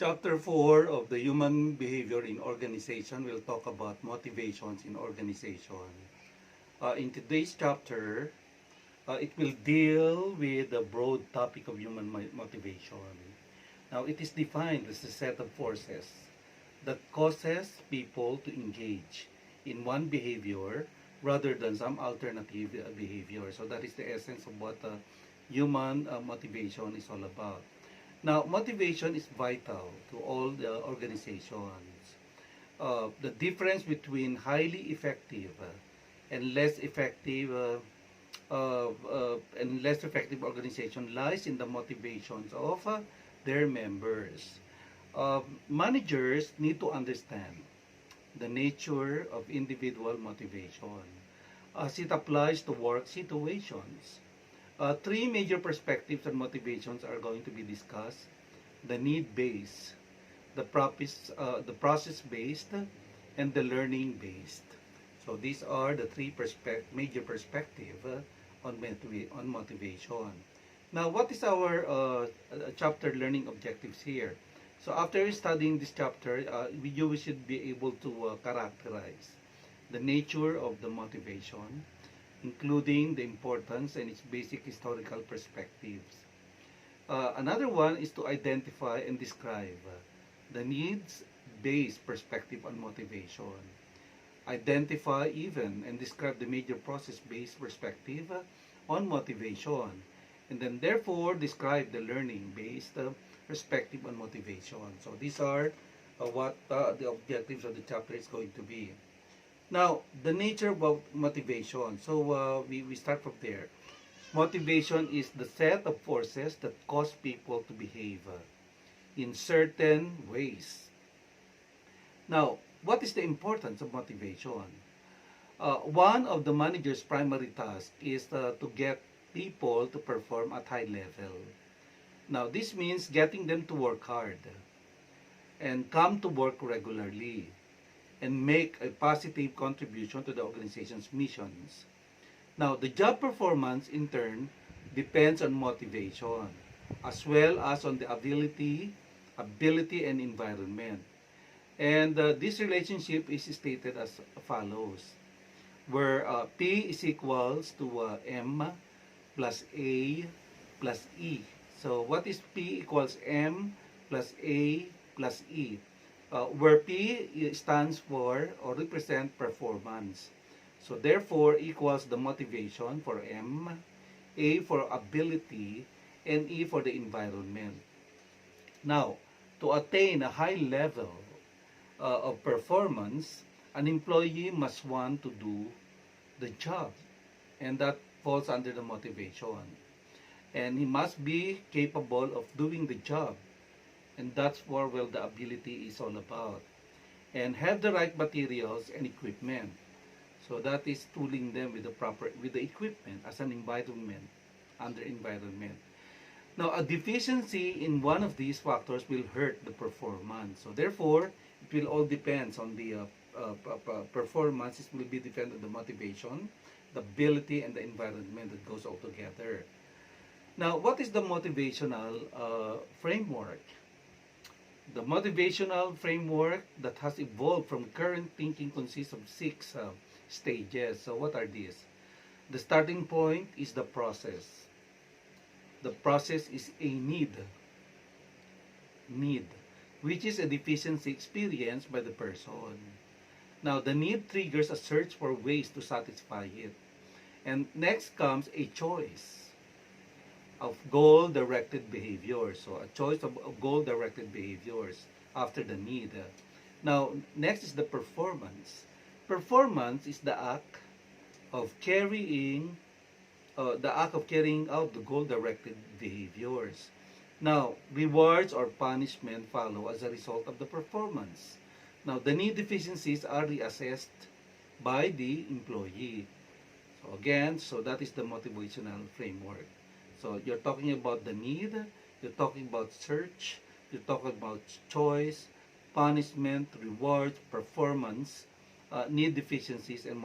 Chapter 4 of the Human Behavior in Organization will talk about motivations in organization. In today's chapter, it will deal with the broad topic of human motivation. Now, it is defined as a set of forces that causes people to engage in one behavior rather than some alternative behavior. So that is the essence of what human motivation is all about. Now, motivation is vital to all the organizations. The difference between highly effective and less effective organization lies in the motivations of their members. Managers need to understand the nature of individual motivation as it applies to work situations. Three major perspectives on motivations are going to be discussed: the need-based, the process-based, and the learning-based. So these are the three major perspectives on motivation. Now, what is our chapter learning objectives here? So after studying this chapter, you should be able to characterize the nature of the motivation, including the importance and its basic historical perspectives. Another one is to identify and describe the needs-based perspective on motivation. Identify even and describe the major process-based perspective on motivation. And then therefore describe the learning-based perspective on motivation. So these are what the objectives of the chapter is going to be. Now, the nature of motivation. So we start from there. Motivation is the set of forces that cause people to behave in certain ways. Now, what is the importance of motivation? One of the manager's primary tasks is to get people to perform at high level. Now, this means getting them to work hard and come to work regularly and make a positive contribution to the organization's missions. Now, the job performance, in turn, depends on motivation, as well as on the ability and environment. And this relationship is stated as follows, where P is equals to M plus A plus E. So, what is P equals M plus A plus E? Where P stands for or represent performance. So therefore equals the motivation for M, A for ability, and E for the environment. Now, to attain a high level of performance, an employee must want to do the job, and that falls under the motivation. And he must be capable of doing the job. And that's where the ability is all about. And have the right materials and equipment. So that is tooling them with the equipment as an environment, under environment. Now, a deficiency in one of these factors will hurt the performance. So therefore, it will all depend on the performance. It will be dependent on the motivation, the ability, and the environment that goes all together. Now, what is the motivational framework? The motivational framework that has evolved from current thinking consists of 6 stages. So what are these? The starting point is the process. The process is a need, which is a deficiency experienced by the person. Now, the need triggers a search for ways to satisfy it. And next comes a choice of goal-directed behaviors. So a choice of goal-directed behaviors after the need. Now, next is the performance. Performance is the act of carrying out the goal-directed behaviors. Now, rewards or punishment follow as a result of the performance. Now, the need deficiencies are reassessed by the employee. So again, that is the motivational framework. So you're talking about the need, you're talking about search, you're talking about choice, punishment, rewards, performance, need deficiencies, and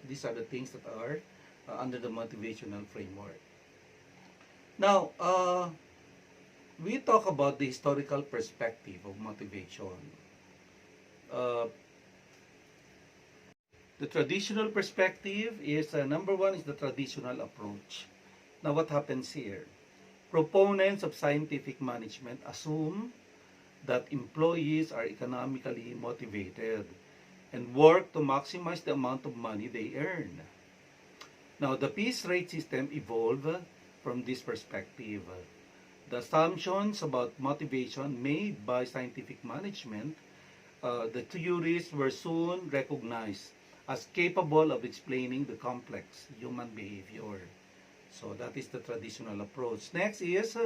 these are the things that are under the motivational framework. Now, we talk about the historical perspective of motivation. Uh, the traditional perspective is, number one is the traditional approach. Now what happens here? Proponents of scientific management assume that employees are economically motivated and work to maximize the amount of money they earn. Now, the piece rate system evolved from this perspective. The assumptions about motivation made by scientific management, the theories were soon recognized as capable of explaining the complex human behavior. So that is the traditional approach. Next is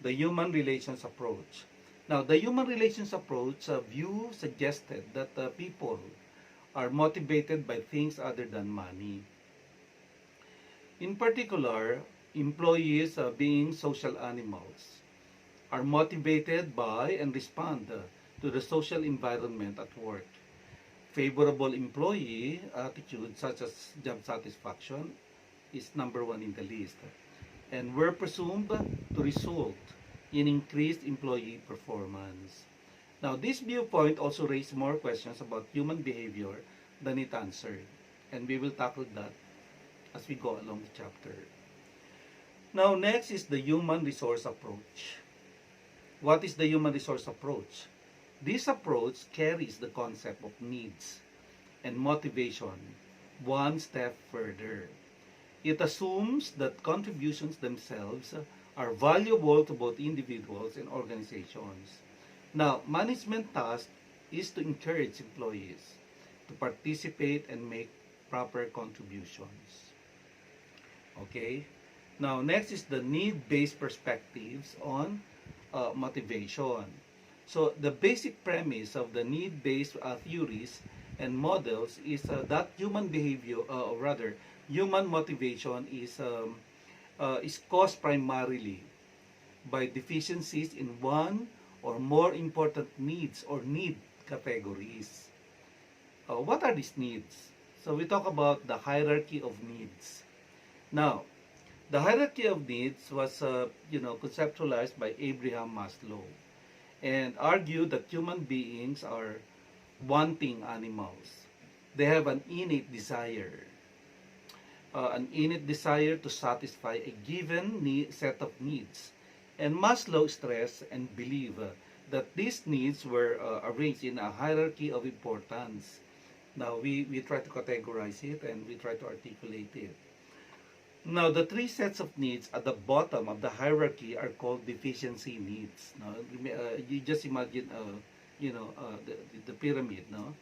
the human relations approach. Now, the human relations approach view suggested that people are motivated by things other than money. In particular, employees, being social animals, are motivated by and respond to the social environment at work. Favorable employee attitude such as job satisfaction is number one in the list and were presumed to result in increased employee performance. Now, this viewpoint also raised more questions about human behavior than it answered, and we will tackle that as we go along the chapter. Now, next is the human resource approach. What is the human resource approach? This approach carries the concept of needs and motivation one step further. It assumes that contributions themselves are valuable to both individuals and organizations. Now, management task is to encourage employees to participate and make proper contributions. Okay? Now, next is the need-based perspectives on motivation. So, the basic premise of the need-based theories and models is that human behavior, or rather, human motivation is caused primarily by deficiencies in one or more important needs or need categories. What are these needs? So we talk about the hierarchy of needs. Now, the hierarchy of needs was, conceptualized by Abraham Maslow and argued that human beings are wanting animals. They have an innate desire to satisfy a given set of needs. And Maslow stressed and believed that these needs were arranged in a hierarchy of importance. Now, we try to categorize it and we try to articulate it. Now, the three sets of needs at the bottom of the hierarchy are called deficiency needs. Now, you just imagine, the pyramid, no?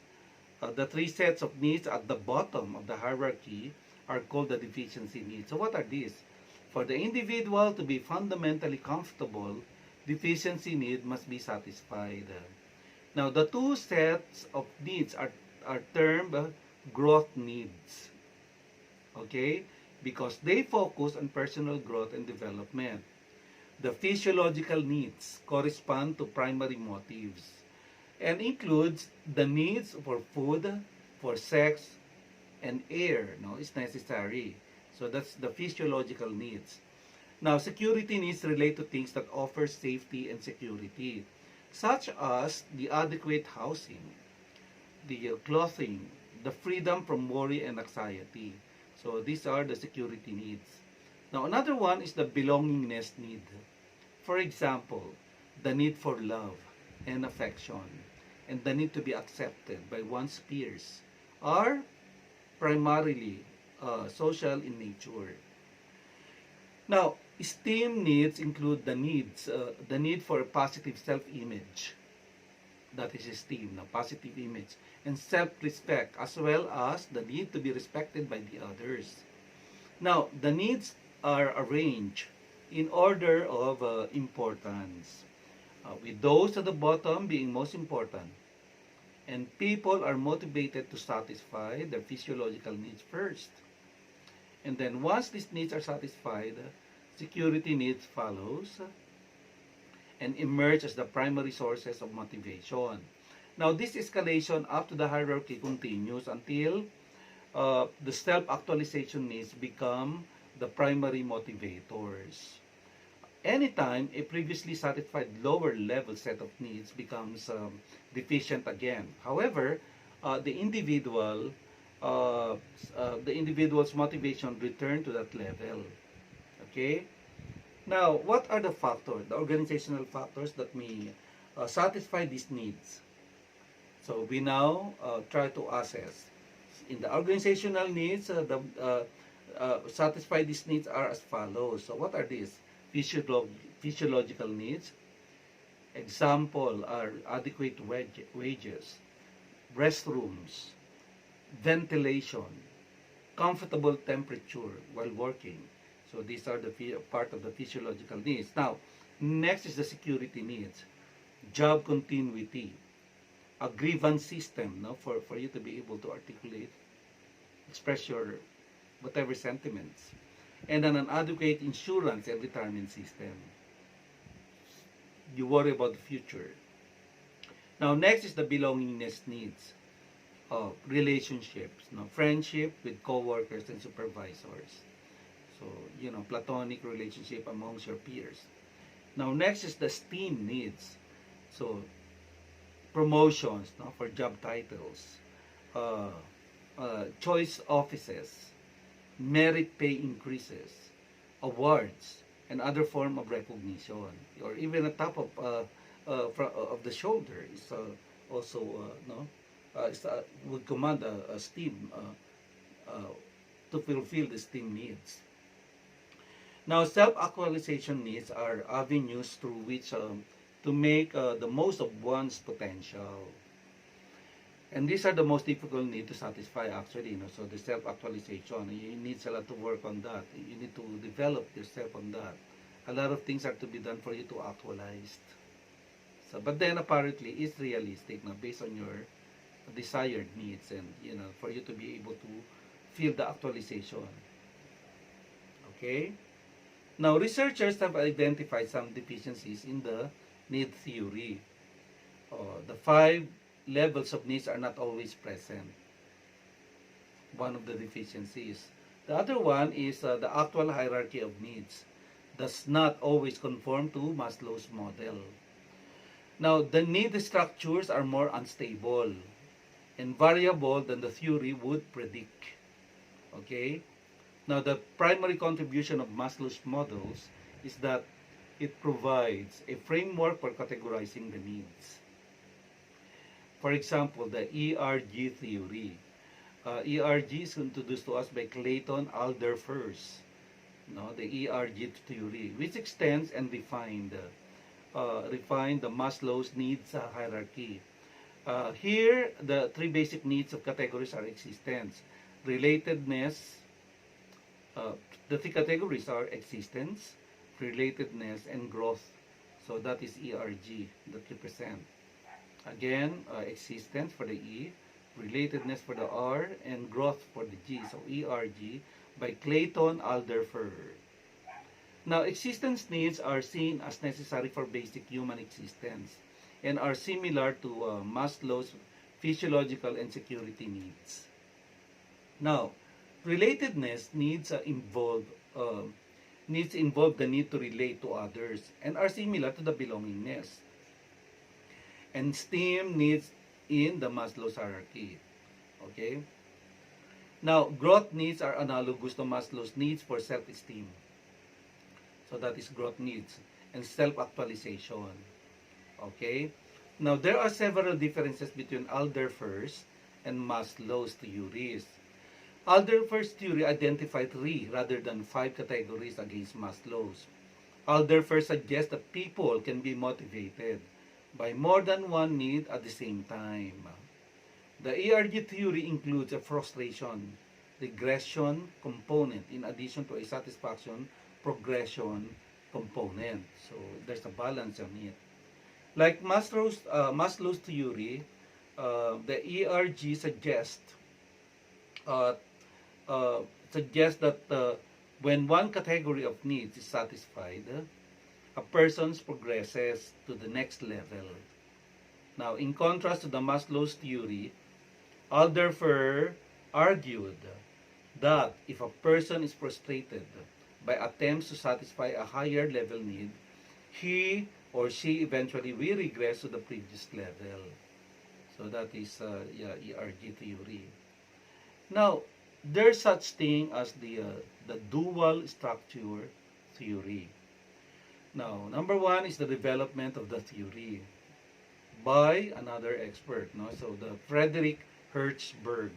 The three sets of needs at the bottom of the hierarchy are called the deficiency needs. So what are these? For the individual to be fundamentally comfortable, deficiency need must be satisfied. Now, the two sets of needs are termed growth needs. Okay? Because they focus on personal growth and development. The physiological needs correspond to primary motives and includes the needs for food, for sex, and air, is necessary. So that's the physiological needs. Now, security needs relate to things that offer safety and security, such as the adequate housing, the clothing, the freedom from worry and anxiety. So these are the security needs. Now, another one is the belongingness need. For example, the need for love and affection and the need to be accepted by one's peers are primarily social in nature. Now, esteemed needs include the need for a positive self-image, that is esteem, positive image, and self-respect, as well as the need to be respected by the others. Now, the needs are arranged in order of importance, with those at the bottom being most important. And people are motivated to satisfy their physiological needs first. And then once these needs are satisfied, security needs follows and emerge as the primary sources of motivation. Now, this escalation up to the hierarchy continues until the self-actualization needs become the primary motivators. anytime a previously satisfied lower level set of needs becomes deficient again. However, the uh, the individual's motivation return to that level. Okay. Now, what are the factors, the organizational factors that may satisfy these needs? So we now try to assess. In the organizational needs, satisfy these needs are as follows. So what are these? Physiological needs. Example are adequate wages, restrooms, ventilation, comfortable temperature while working. So these are the part of the physiological needs. Now, next is the security needs, job continuity, a grievance system, no, for you to be able to articulate, express your whatever sentiments, and then an adequate insurance and retirement system. You worry about the future. Now, next is the belongingness needs, relationships, no, friendship with co-workers and supervisors. So, platonic relationship amongst your peers. Now, next is the esteemed needs. So, promotions, no, for job titles, uh, choice offices, merit pay increases, awards, and other form of recognition, or even a top of the shoulder is also no, would command a esteem to fulfill the esteem needs. Now, self-actualization needs are avenues through which to make the most of one's potential. And these are the most difficult need to satisfy actually. So the self-actualization, you need a lot to work on that. You need to develop yourself on that. A lot of things are to be done for you to actualize. So, but then apparently it's realistic now based on your desired needs and for you to be able to feel the actualization. Okay? Now, researchers have identified some deficiencies in the need theory. The 5 levels of needs are not always present. One of the deficiencies. The other one is the actual hierarchy of needs does not always conform to Maslow's model. Now, the need structures are more unstable and variable than the theory would predict. Okay? Now, the primary contribution of Maslow's models is that it provides a framework for categorizing the needs. For example, the ERG theory. ERG is introduced to us by Clayton Alderfer's, the ERG theory, which extends and refined the Maslow's needs hierarchy. Here, the 3 basic needs of categories are existence, relatedness. The 3 categories are existence, relatedness, and growth. So that is ERG that represent. Again, existence for the E, relatedness for the R, and growth for the G. So ERG by Clayton Alderfer. Now, existence needs are seen as necessary for basic human existence and are similar to Maslow's physiological and security needs. Now, relatedness needs involve the need to relate to others and are similar to the belongingness. And esteem needs in the Maslow's hierarchy. Okay? Now, growth needs are analogous to Maslow's needs for self-esteem. So that is growth needs and self-actualization. Okay? Now, there are several differences between Alderfer's and Maslow's theories. Alderfer's theory identified 3 rather than 5 categories against Maslow's. Alderfer suggests that people can be motivated by more than one need at the same time. The ERG theory includes a frustration, regression component in addition to a satisfaction progression component. So there's a balance on it. Like Maslow's theory, the ERG suggests that when one category of needs is satisfied, a person progresses to the next level. Now, in contrast to the Maslow's theory, Alderfer argued that if a person is frustrated by attempts to satisfy a higher level need, he or she eventually will regress to the previous level. So that is Erg theory. Now, there's such thing as the dual structure theory. Now, number one is the development of the theory by another expert. No, so the Frederick Hertzberg.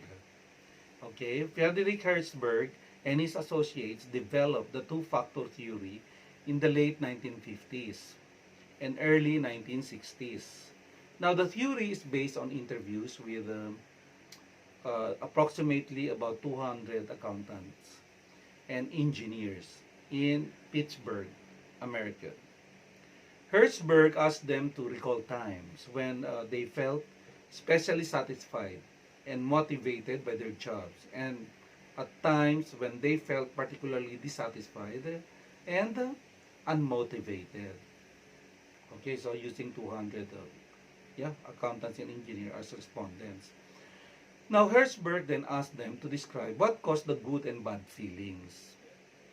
Okay, Frederick Hertzberg and his associates developed the two-factor theory in the late 1950s and early 1960s. Now, the theory is based on interviews with approximately about 200 accountants and engineers in Pittsburgh, America. Hertzberg asked them to recall times when they felt especially satisfied and motivated by their jobs, and at times when they felt particularly dissatisfied and unmotivated. Okay, so using 200 accountants and engineers as respondents. Now, Hertzberg then asked them to describe what caused the good and bad feelings.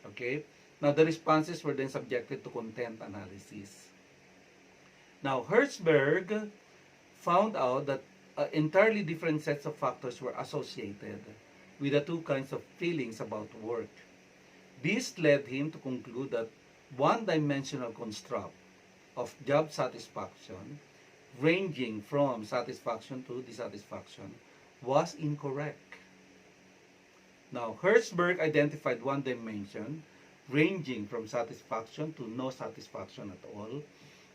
Okay, now the responses were then subjected to content analysis. Now, Hertzberg found out that entirely different sets of factors were associated with the two kinds of feelings about work. This led him to conclude that one-dimensional construct of job satisfaction, ranging from satisfaction to dissatisfaction, was incorrect. Now, Hertzberg identified one dimension ranging from satisfaction to no satisfaction at all,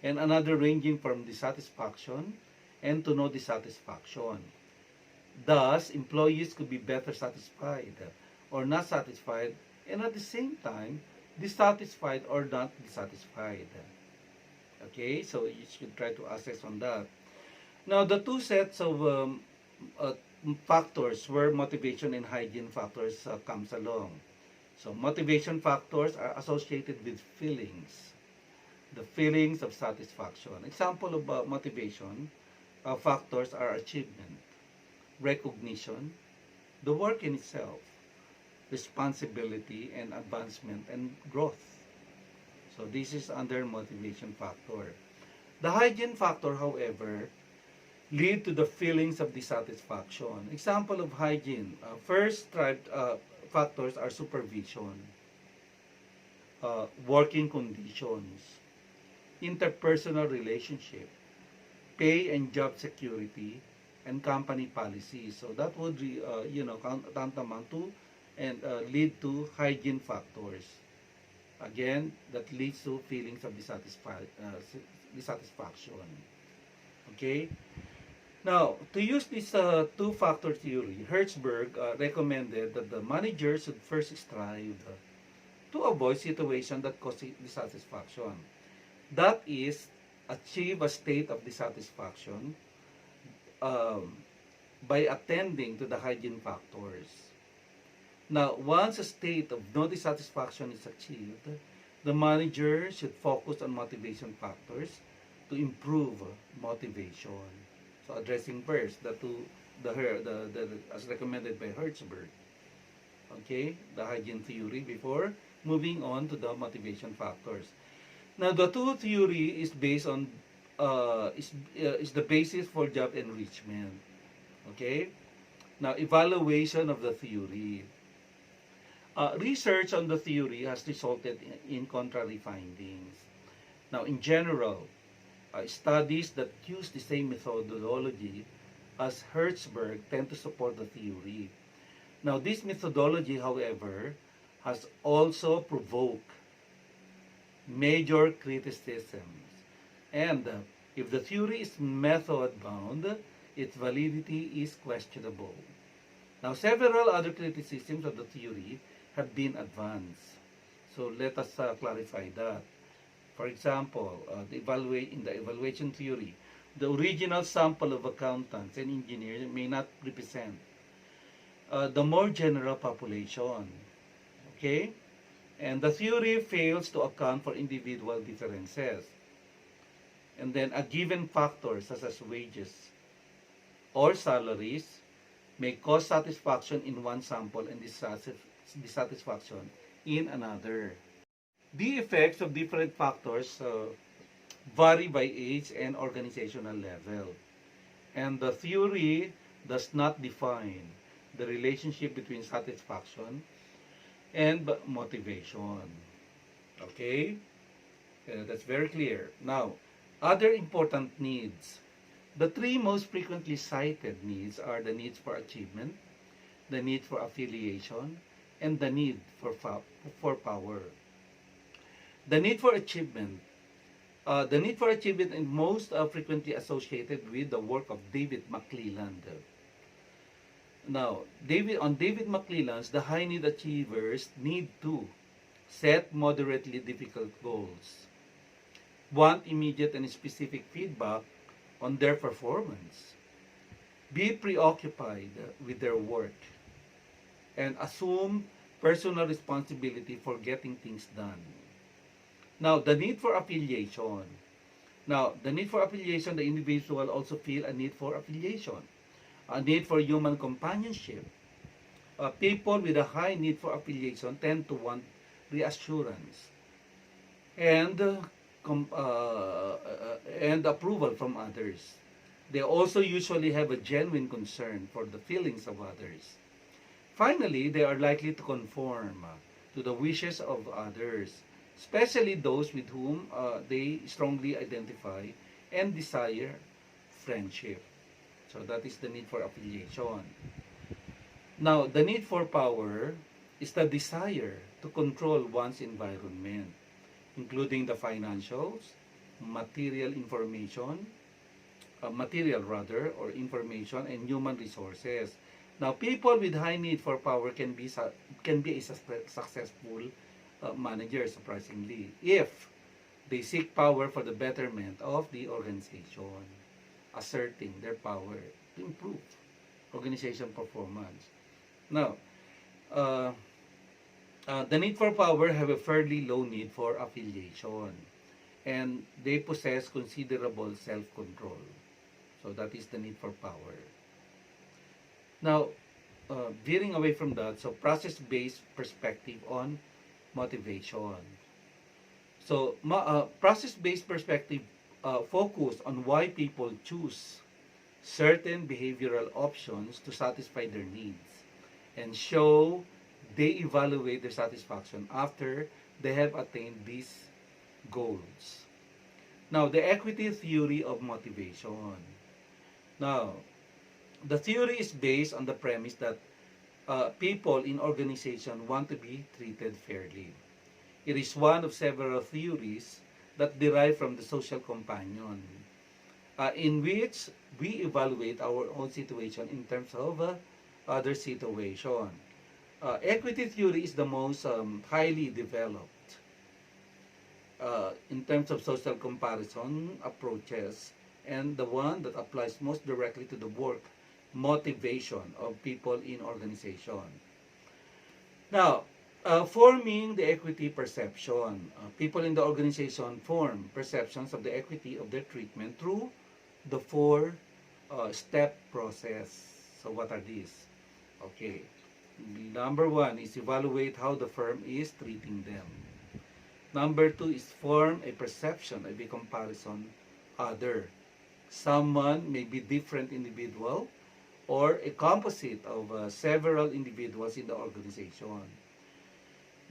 and another ranging from dissatisfaction and to no dissatisfaction. Thus, employees could be better satisfied or not satisfied, and at the same time, dissatisfied or not dissatisfied. Okay, so you should try to assess on that. Now, the two sets of factors where motivation and hygiene factors comes along. So, motivation factors are associated with feelings, the feelings of satisfaction. Example of motivation factors are achievement, recognition, the work in itself, responsibility and advancement and growth. So this is under motivation factor. The hygiene factor, however, lead to the feelings of dissatisfaction. Example of hygiene. First factors are supervision, working conditions, interpersonal relationship, pay and job security, and company policies. So that would be, tantamount to and lead to hygiene factors. Again, that leads to feelings of dissatisfaction. Okay? Now, to use this two-factor theory, Hertzberg recommended that the manager should first strive to avoid situations that cause dissatisfaction. That is, achieve a state of dissatisfaction by attending to the hygiene factors. Now, once a state of no dissatisfaction is achieved, the manager should focus on motivation factors to improve motivation. So, addressing first the as recommended by Hertzberg. Okay, the hygiene theory before moving on to the motivation factors. Now, the two theory is based on is the basis for job enrichment. Okay. Now, evaluation of the theory. Research on the theory has resulted in contrary findings. Now, in general, studies that use the same methodology as Hertzberg tend to support the theory. Now, this methodology, however, has also provoked major criticisms. And if the theory is method-bound, its validity is questionable. Now, several other criticisms of the theory have been advanced. So let us clarify that. For example, in the evaluation theory, the original sample of accountants and engineers may not represent the more general population. Okay? And the theory fails to account for individual differences. And then a given factor such as wages or salaries may cause satisfaction in one sample and dissatisfaction in another. The effects of different factors vary by age and organizational level. And the theory does not define the relationship between satisfaction and motivation. Okay? That's very clear. Now, other important needs. The three most frequently cited needs are the needs for achievement, the need for affiliation, and the need for power. The need for achievement. The need for achievement is most frequently associated with the work of David McClelland. Now, David McClelland's, the high need achievers need to set moderately difficult goals, want immediate and specific feedback on their performance, be preoccupied with their work, and assume personal responsibility for getting things done. Now, the need for affiliation. Now, the need for affiliation, the individual also feel a need for affiliation, a need for human companionship. People with a high need for affiliation tend to want reassurance and and approval from others. They also usually have a genuine concern for the feelings of others. Finally, they are likely to conform to the wishes of others, especially those with whom they strongly identify and desire friendship. So that is the need for affiliation. Now, the need for power is the desire to control one's environment, including the financials, material information, or information and human resources. Now, people with high need for power can be a successful manager, surprisingly, if they seek power for the betterment of the organization, asserting their power to improve organization performance. Now, the need for power have a fairly low need for affiliation, and they possess considerable self-control. So that is the need for power. Now, veering away from that, so process-based perspective on motivation. So, process-based perspective focus on why people choose certain behavioral options to satisfy their needs and show they evaluate their satisfaction after they have attained these goals. Now, the equity theory of motivation. Now, the theory is based on the premise that people in organization want to be treated fairly. It is one of several theories that derive from the social companion, in which we evaluate our own situation in terms of other situation. Equity theory is the most highly developed in terms of social comparison approaches, and the one that applies most directly to the work motivation of people in organization. Now, forming the equity perception. People in the organization form perceptions of the equity of their treatment through the four-step process. So what are these? Okay. Number one is evaluate how the firm is treating them. Number two is form a perception of a comparison other. Someone may be different individual or a composite of several individuals in the organization.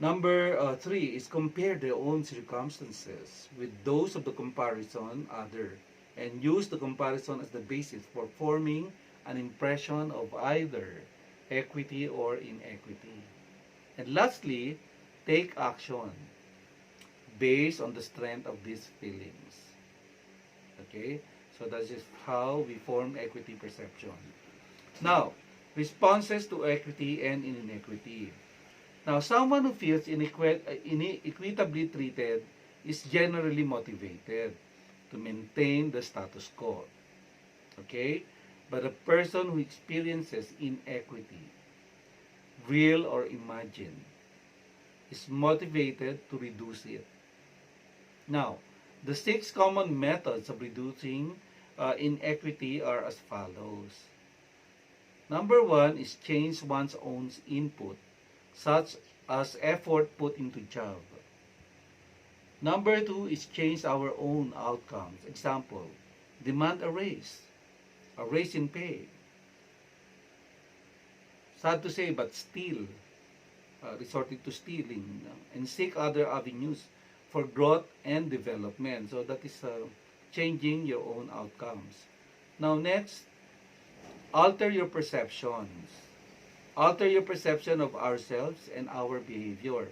Number three is compare their own circumstances with those of the comparison other and use the comparison as the basis for forming an impression of either equity or inequity. And lastly, take action based on the strength of these feelings. Okay? So that is how we form equity perception. Now, responses to equity and inequity. Now, someone who feels inequitably treated is generally motivated to maintain the status quo. Okay? But a person who experiences inequity, real or imagined, is motivated to reduce it. Now, the 6 common methods of reducing inequity are as follows. Number 1 is change one's own input, such as effort put into job. Number two is change our own outcomes. Example, demand a raise in pay. Sad to say, but still resorting to stealing and seek other avenues for growth and development. So that is changing your own outcomes. Now next, alter your perceptions. Alter your perception of ourselves and our behavior.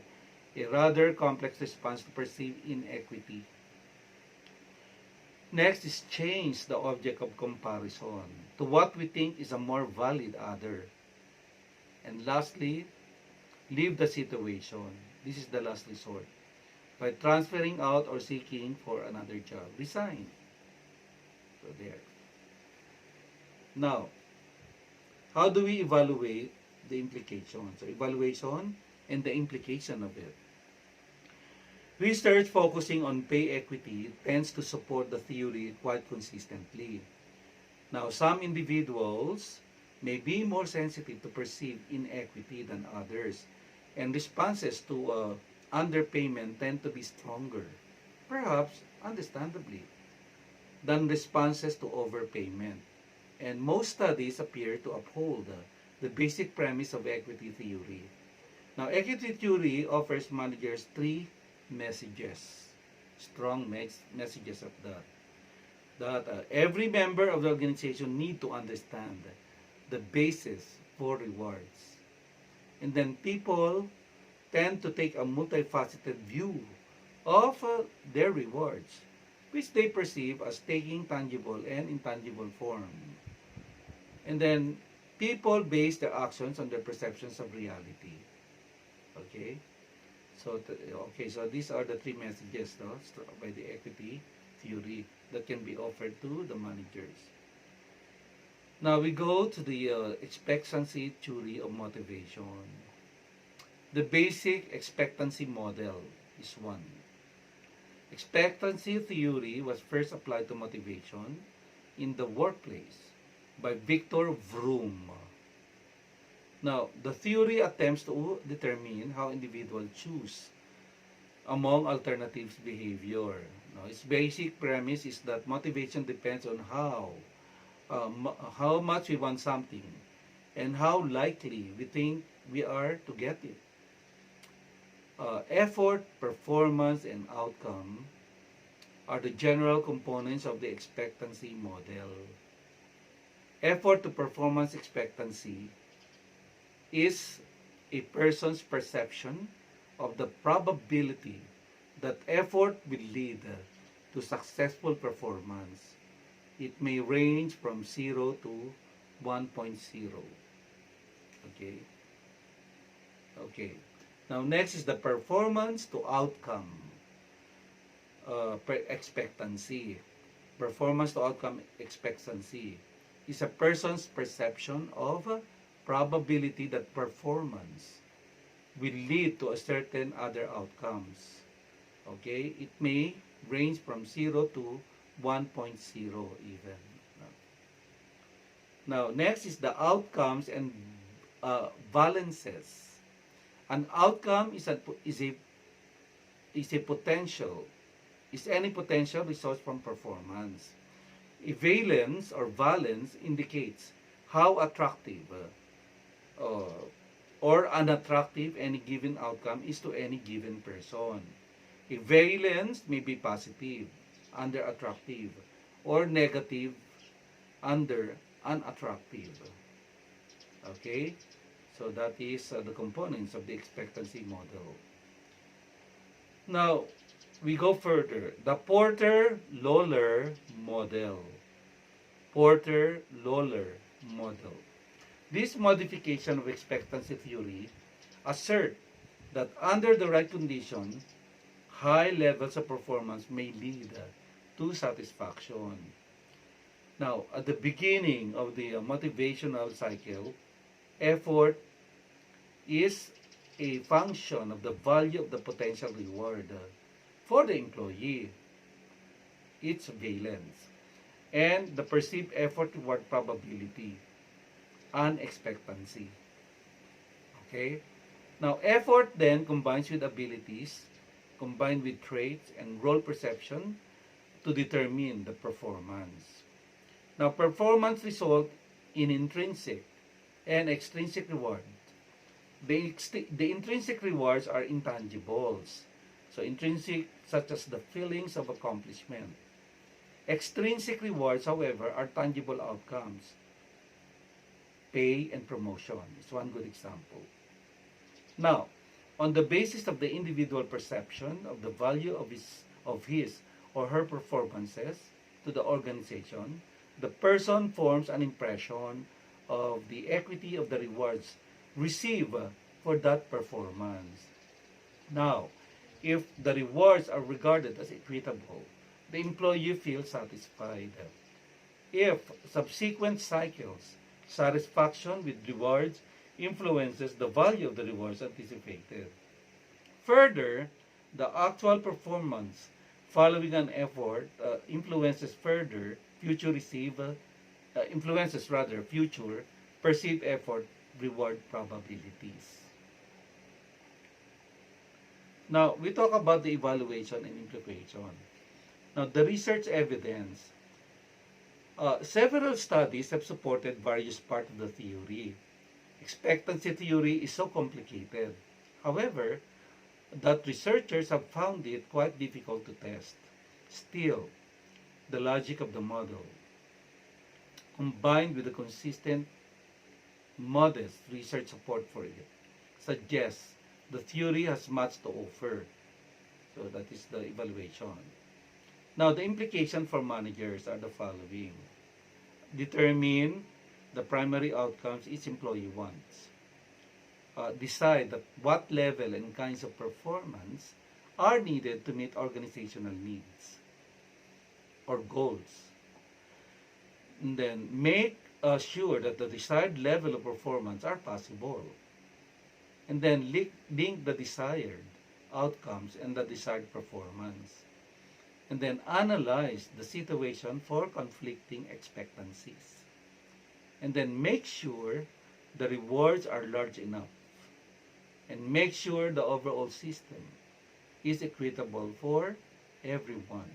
A rather complex response to perceived inequity. Next is change the object of comparison to what we think is a more valid other. And lastly, leave the situation. This is the last resort. By transferring out or seeking for another job, resign. So there. Now, how do we evaluate the implications? So evaluation and the implication of it. Research focusing on pay equity tends to support the theory quite consistently. Now, some individuals may be more sensitive to perceived inequity than others, and responses to underpayment tend to be stronger, perhaps understandably, than responses to overpayment. And most studies appear to uphold the basic premise of equity theory. Now, equity theory offers managers three messages, strong messages of that every member of the organization need to understand the basis for rewards. And then people tend to take a multifaceted view of their rewards, which they perceive as taking tangible and intangible form. And then people base their actions on their perceptions of reality. Okay? So these are the three messages by the equity theory that can be offered to the managers. Now we go to the expectancy theory of motivation. The basic expectancy model is one. Expectancy theory was first applied to motivation in the workplace by Victor Vroom. Now, the theory attempts to determine how individuals choose among alternatives behavior. Now, its basic premise is that motivation depends on how much we want something and how likely we think we are to get it. Effort, performance, and outcome are the general components of the expectancy model. Effort to performance expectancy is a person's perception of the probability that effort will lead to successful performance. It may range from 0 to 1.0. Okay. Now next is the performance to outcome expectancy. Performance to outcome expectancy is a person's perception of probability that performance will lead to a certain other outcomes. Okay, it may range from 0 to 1.0 even. Now, next is the outcomes and valences. An outcome is any potential results from performance. A valence or valence indicates how attractive or unattractive any given outcome is to any given person. A valence may be positive, under attractive, or negative, under unattractive. Okay? So that is the components of the expectancy model. Now, we go further. The Porter-Lawler model. Porter-Lawler model. This modification of expectancy theory assert that under the right condition, high levels of performance may lead to satisfaction. Now, at the beginning of the motivational cycle, effort is a function of the value of the potential reward for the employee, its valence, and the perceived effort toward probability and expectancy. Okay? Now, effort then combines with abilities combined with traits and role perception to determine the performance. Now, performance result in intrinsic and extrinsic reward. The intrinsic rewards are intangibles. So intrinsic, such as the feelings of accomplishment. Extrinsic rewards, however, are tangible outcomes. Pay and promotion is one good example. Now, on the basis of the individual perception of the value of his or her performances to the organization, the person forms an impression of the equity of the rewards received for that performance. Now, if the rewards are regarded as equitable, the employee feels satisfied. If subsequent cycles, satisfaction with rewards influences the value of the rewards anticipated. Further, the actual performance following an effort influences future perceived effort reward probabilities. Now, we talk about the evaluation and implication. Now, the research evidence. Several studies have supported various parts of the theory. Expectancy theory is so complicated, however, that researchers have found it quite difficult to test. Still, the logic of the model, combined with the consistent, modest research support for it, suggests the theory has much to offer. So that is the evaluation. Now, the implication for managers are the following. Determine the primary outcomes each employee wants. Decide that what level and kinds of performance are needed to meet organizational needs or goals. And then make sure that the desired level of performance are possible. And then link the desired outcomes and the desired performance. And then analyze the situation for conflicting expectancies. And then make sure the rewards are large enough. And make sure the overall system is equitable for everyone.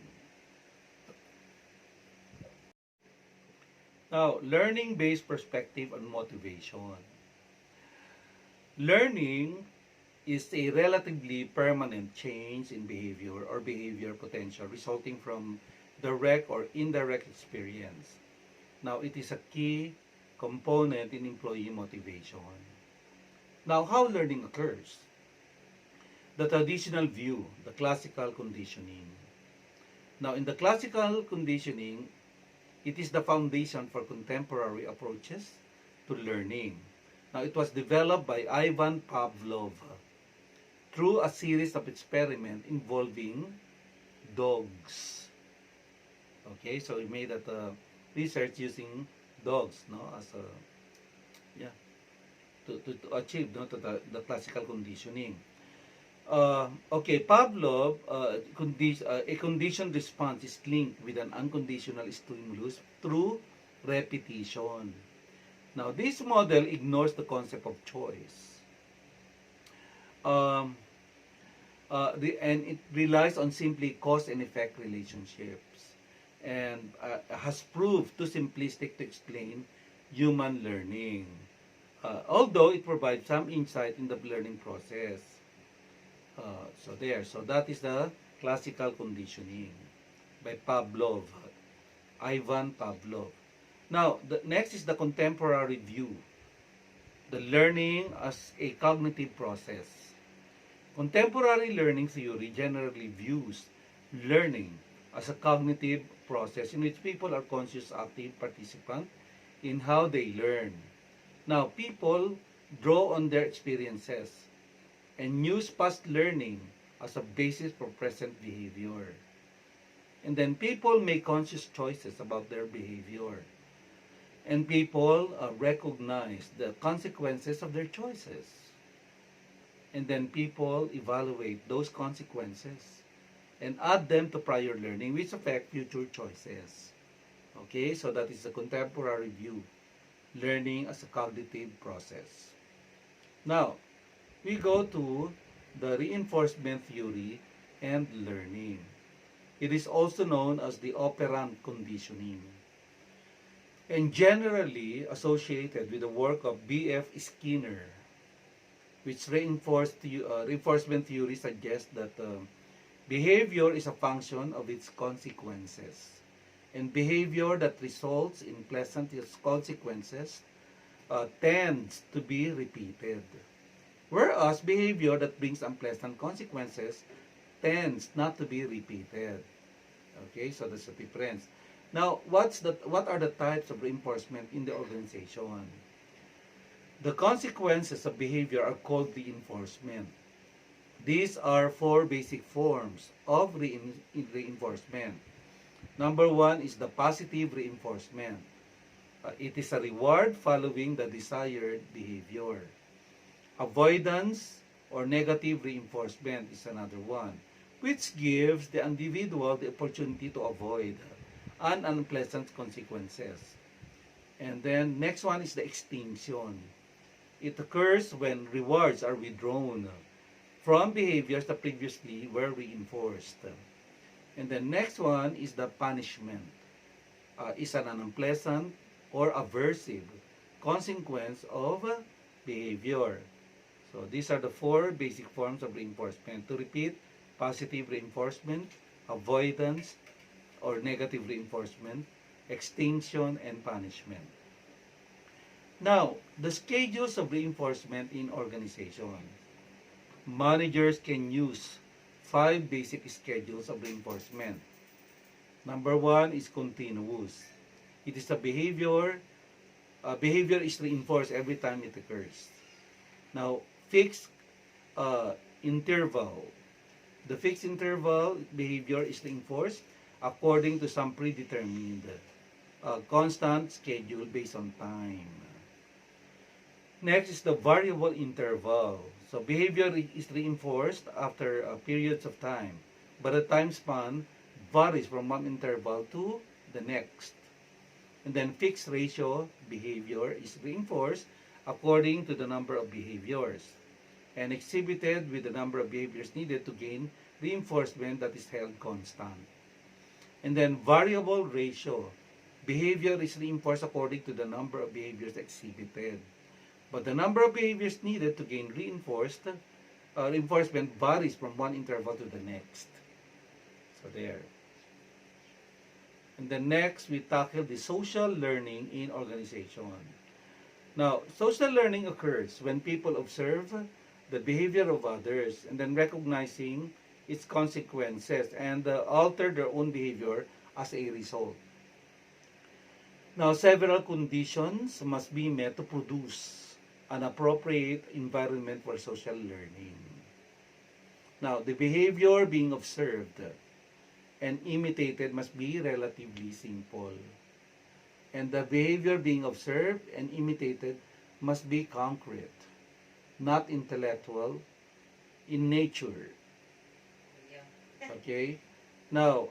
Now, learning-based perspective on motivation. Learning is a relatively permanent change in behavior or behavior potential resulting from direct or indirect experience. Now, it is a key component in employee motivation. Now, how learning occurs? The traditional view, the classical conditioning. Now, in the classical conditioning, it is the foundation for contemporary approaches to learning. Now, it was developed by Ivan Pavlov through a series of experiments involving dogs. Okay, so he made that research using dogs, as a to achieve the classical conditioning. Okay, Pavlov, a conditioned response is linked with an unconditional stimulus through repetition. Now, this model ignores the concept of choice. And it relies on simply cause and effect relationships and has proved too simplistic to explain human learning. Although it provides some insight in the learning process. So that is the classical conditioning by Pavlov, Ivan Pavlov. Now, the next is the contemporary view, the learning as a cognitive process. Contemporary learning theory generally views learning as a cognitive process in which people are conscious, active participants in how they learn. Now, people draw on their experiences and use past learning as a basis for present behavior. And then people make conscious choices about their behavior. And people recognize the consequences of their choices. And then people evaluate those consequences and add them to prior learning, which affect future choices. Okay, so that is the contemporary view. Learning as a cognitive process. Now, we go to the reinforcement theory and learning. It is also known as the Operand Conditioning, and generally associated with the work of B.F. Skinner, which reinforcement theory suggests that behavior is a function of its consequences, and behavior that results in pleasant consequences tends to be repeated, whereas behavior that brings unpleasant consequences tends not to be repeated. Okay, so that's the difference. Now, what are the types of reinforcement in the organization? The consequences of behavior are called reinforcement. These are four basic forms of reinforcement. Number one is the positive reinforcement. It is a reward following the desired behavior. Avoidance or negative reinforcement is another one, which gives the individual the opportunity to avoid unpleasant consequences. And then next one is the extinction. It occurs when rewards are withdrawn from behaviors that previously were reinforced. And the next one is the punishment. Is an unpleasant or aversive consequence of behavior. So these are the four basic forms of reinforcement. To repeat, positive reinforcement, avoidance or negative reinforcement, extinction, and punishment. Now, the schedules of reinforcement in organization. Managers can use 5 basic schedules of reinforcement. Number one is continuous. It is a behavior is reinforced every time it occurs. Now, fixed interval. The fixed interval behavior is reinforced according to some predetermined constant schedule based on time. Next is the variable interval. So behavior is reinforced after periods of time, but the time span varies from one interval to the next. And then fixed ratio behavior is reinforced according to the number of behaviors and exhibited with the number of behaviors needed to gain reinforcement that is held constant. And then variable ratio behavior is reinforced according to the number of behaviors exhibited. But the number of behaviors needed to gain reinforcement varies from one interval to the next. So there. And then next, we tackle the social learning in organization. Now, social learning occurs when people observe the behavior of others and then recognizing its consequences and alter their own behavior as a result. Now, several conditions must be met to produce an appropriate environment for social learning. Now, the behavior being observed and imitated must be relatively simple. And the behavior being observed and imitated must be concrete, not intellectual, in nature. Okay? Now,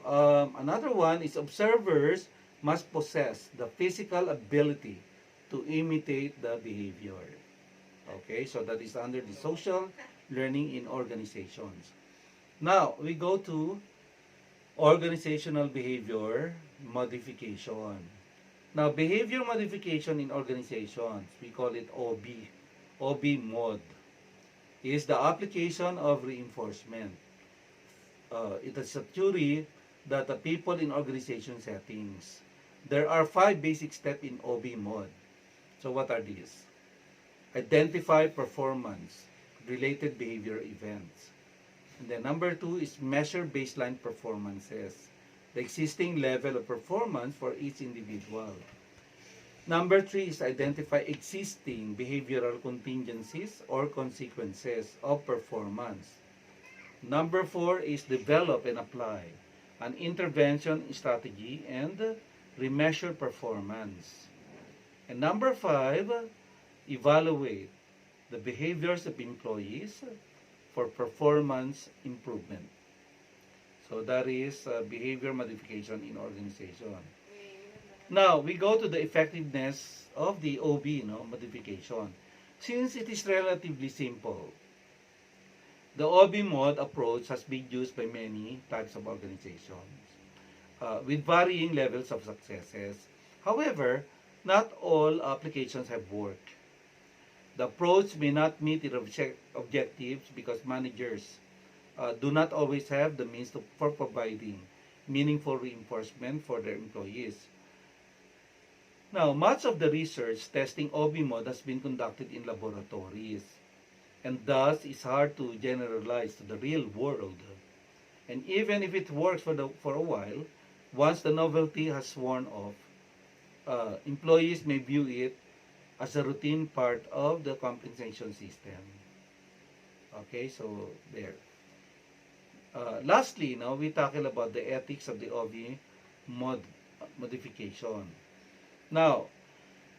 another one is observers must possess the physical ability to imitate the behavior. Okay, so that is under the social learning in organizations. Now, we go to organizational behavior modification. Now, behavior modification in organizations, we call it OB. OB mod is the application of reinforcement. It is a theory that the people in organization settings. There are 5 basic steps in OB mod. So what are these? Identify performance-related behavior events. And then number 2 is measure baseline performances, the existing level of performance for each individual. Number 3 is identify existing behavioral contingencies or consequences of performance. Number 4 is develop and apply an intervention strategy and remeasure performance. And number 5, evaluate the behaviors of employees for performance improvement. So that is behavior modification in organization. Now, we go to the effectiveness of the OB modification. Since it is relatively simple, The OB mode approach has been used by many types of organizations with varying levels of successes. However, not all applications have worked. The approach may not meet its objectives because managers do not always have the means for providing meaningful reinforcement for their employees. Now, much of the research testing OB mode has been conducted in laboratories, and thus is hard to generalize to the real world. And even if it works for a while, once the novelty has worn off, employees may view it as a routine part of the compensation system. Okay, so there. Lastly, now we tackle about the ethics of the OB modification. Now,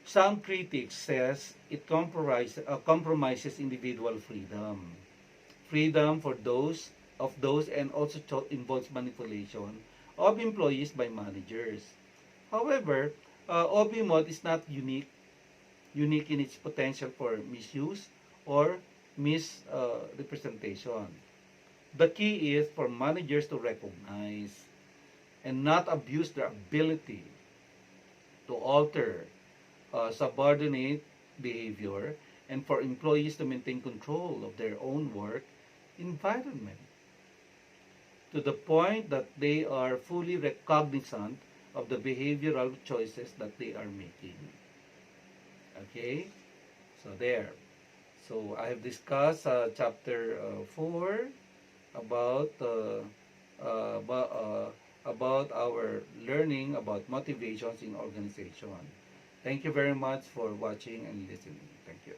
some critics says it compromises individual freedom. Freedom for those and also involves manipulation of employees by managers. However, OB mode is not unique in its potential for misuse or misrepresentation. The key is for managers to recognize and not abuse their ability to alter subordinate behavior, and for employees to maintain control of their own work environment to the point that they are fully cognizant of the behavioral choices that they are making. Okay, so there. So I have discussed chapter 4 about about our learning about motivations in organization. Thank you very much for watching and listening. Thank you.